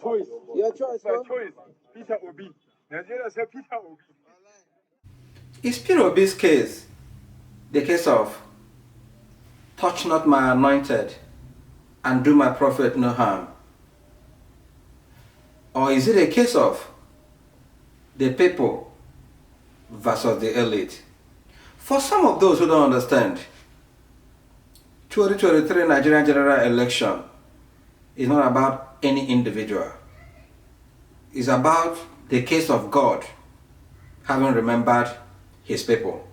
choice. Your choice, It's my choice. Peter Obi. Nigeria said Peter Obi. Is Peter Obi's case the case of touch not my anointed and do my prophet no harm? Or is it a case of the people versus the elite? For some of those who don't understand, 2023 Nigerian general election is not about any individual. It's about the case of God having remembered his people.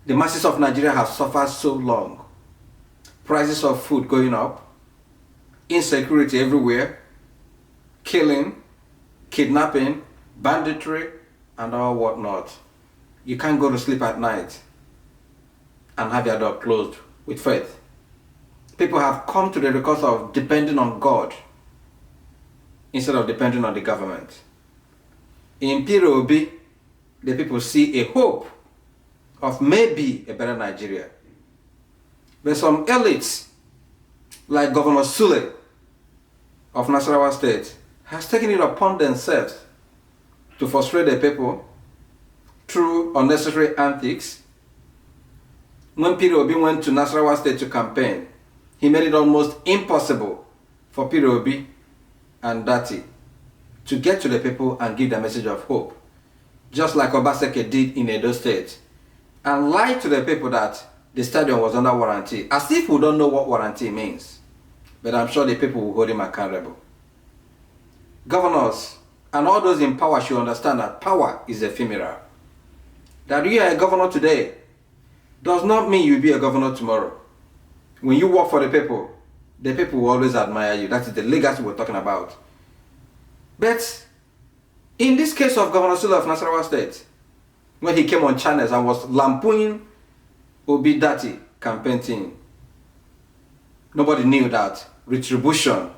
The masses of Nigeria have suffered so long. Prices of food going up, insecurity everywhere, killing, kidnapping, banditry, and all whatnot. You can't go to sleep at night and have your door closed with faith. People have come to the recourse of depending on God instead of depending on the government. In Peter Obi, the people see a hope of maybe a better Nigeria. But some elites, like Governor Sule of NASARAWA State, has taken it upon themselves to frustrate the people through unnecessary antics. When Peter Obi went to NASARAWA State to campaign, he made it almost impossible for Peter Obi and Dati to get to the people and give the message of hope, just like Obaseki did in Edo State, and lied to the people that the stadium was under warranty, as if we don't know what warranty means. But I'm sure the people will hold him accountable. Governors and all those in power should understand that power is ephemeral. That you are a governor today does not mean you'll be a governor tomorrow. When you work for the people will always admire you. That is the legacy we're talking about. But in this case of Governor Sule of NASARAWA State, when he came on channels and was lampooning Obi Dati campaign team, nobody knew that retribution,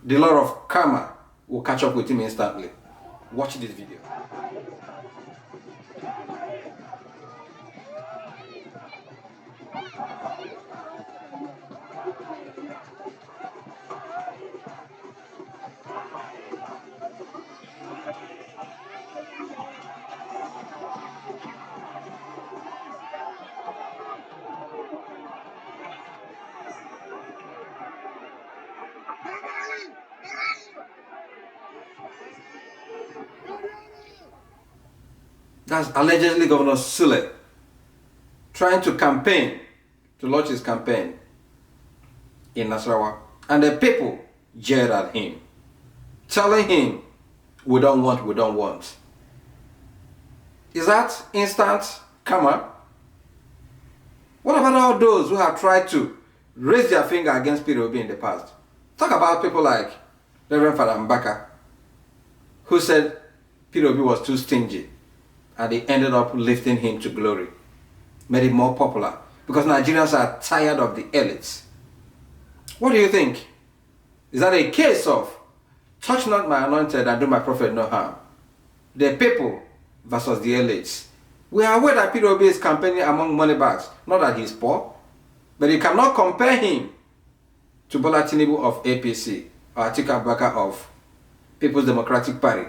the law of karma, will catch up with him instantly. Watch this video. That's allegedly Governor Sule trying to campaign, to launch his campaign in Nasarawa. And the people jeered at him, telling him, we don't want. Is that instant karma? What about all those who have tried to raise their finger against Peter Obi in the past? Talk about people like Reverend Father Mbaka, who said Peter Obi was too stingy, and they ended up lifting him to glory, made him more popular, because Nigerians are tired of the elites. What do you think? Is that a case of touch not my anointed and do my prophet no harm? The people versus the elites. We are aware that Peter Obi is campaigning among money bags, not that he's poor, but you cannot compare him to Bola Tinubu of APC or Atiku Abubakar of People's Democratic Party.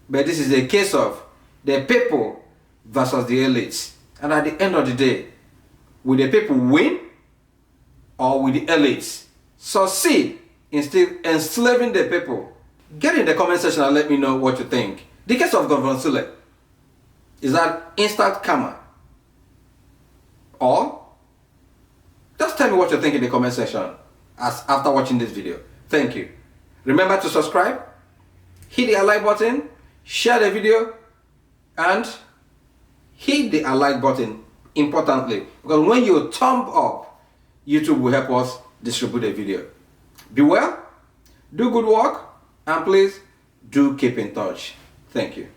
But this is a case of the people versus the elites. And at the end of the day, will the people win, or will the elites succeed in still enslaving the people? Get in the comment section and let me know what you think. The case of Governor Sule, is that instant karma? Or just tell me what you think in the comment section after watching this video. Thank you. Remember to subscribe, hit the like button, share the video, and hit the like button importantly, because when you thumb up, YouTube will help us distribute the video. Be well, do good work, and please do keep in touch. Thank you.